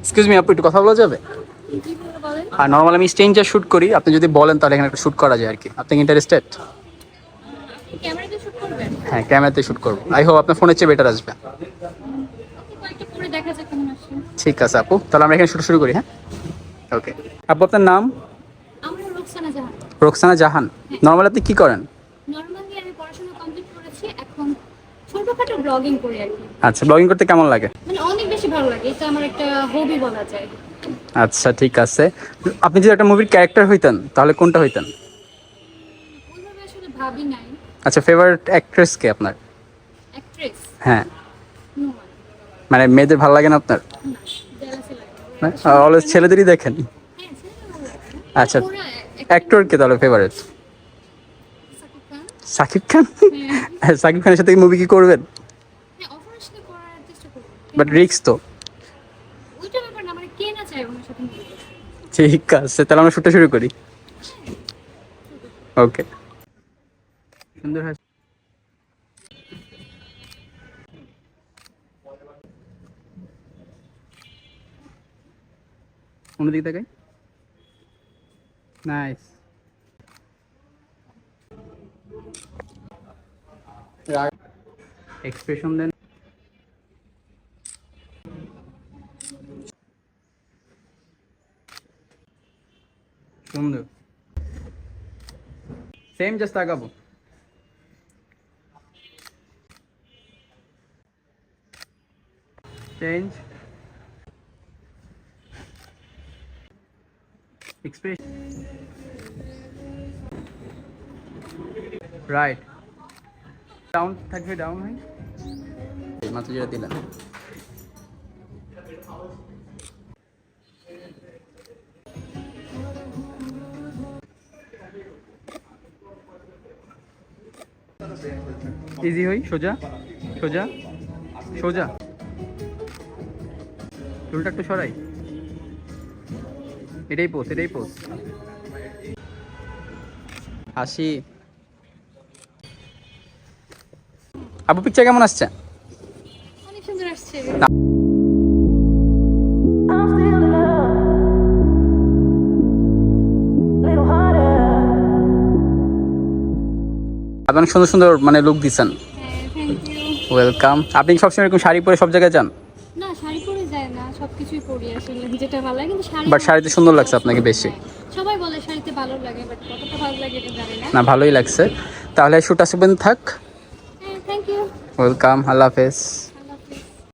Excuse me আপু, একটু কথা বলা যাবে? জি বলেন। আর নর্মাল আমি স্ট্রেঞ্জার শুট করি, আপনি যদি বলেন তাহলে এখানে একটা শুট করা যায় আর কি। আপনি ইন্টারেস্টেড? আপনি ক্যামেরাতে শুট করবেন? হ্যাঁ, ক্যামেরাতে শুট করবো। আই হোপ আপনার ফোনের চেয়ে বেটার আসবে। ওকে, কয়েকটা করে দেখা যাক কেমন আসে। ঠিক আছে আপু, তাহলে আমরা এখানে শুট শুরু করি। হ্যাঁ, ওকে। আপু আপনার নাম? আমার রোকসানা জাহান। রোকসানা জাহান। নর্মাল আপনি কি করেন? নর্মালি আমি পড়াশোনা কমপ্লিট করেছি, এখন ছোটখাটো ব্লগিং করি আর কি। আচ্ছা, ব্লগিং করতে কেমন লাগে? মানে অনেক বেশি ভালো লাগে, এটা আমার একটা হবি বলা যায়। আচ্ছা ঠিক আছে। আপনি যদি একটা মুভির ক্যারেক্টার হইতেন তাহলে কোনটা হইতেন? ওইভাবে আসলে ভাবি নাই। আচ্ছা, ফেভারিট অ্যাক্ট্রেস কে আপনার? অ্যাক্ট্রেস? হ্যাঁ, নো। মানে মেয়েদের ভালো লাগে না আপনার? না, জেলাসি লাগে। অলওয়েজ ছেলেদেরই দেখেন? হ্যাঁ, ছেলেটা ভালো লাগে। আচ্ছা, ওরা অ্যাক্টর কে তাহলে ফেভারিট? সাকিব খান। সাকিব খান? হ্যাঁ, সাকিব খানের সাথে মুভি কি করবেন? হ্যাঁ, অফার আসলে করার চেষ্টা করবো। বাট রিস্ক তো। ওইটা ব্যাপার না, মানে কে না চায় ওনার সাথে মিলে। ঠিক আছে, তাহলে আমরা শুটটা শুরু করি। ওকে। সুন্দর হয়। অন্যদিকে তাকাই। নাইস। এক্সপ্রেশন দেন। সুন্দর। সেম, জাস্ট তাকাবো। Change expression. রাইট। ডাউন থাকবে, ডাউন হয়। মাত্র যেটা দিলাম। ইজি হই, সোজা সোজা সোজা। চুলটা একটু সরাই। এটাই পোজ, এটাই পোজ। হাসি। আপু পিকচার কেমন আসছে? অনেক সুন্দর আসছে। আপনি অনেক সুন্দর সুন্দর মানে লুক দিচ্ছেন। হ্যাঁ, থ্যাংক ইউ। ওয়েলকাম। আপনি কি সবসময় এরকম শাড়ি পরে সব জায়গায় যান? না, শাড়ি পরে যায় না, সবকিছুই পরি আসলে, যেটা ভালো লাগে। কিন্তু শাড়ি বাট শাড়িতে সুন্দর লাগছে আপনাকে বেশি। সবাই বলে শাড়িতে ভালো লাগে, বাট কতটা ভালো লাগে এটা জানি না। না, ভালোই লাগছে। তাহলে শুট আসবেন, থাক। হ্যাঁ, থ্যাংক ইউ। ওয়েলকাম, আল্লাহ হাফেজ।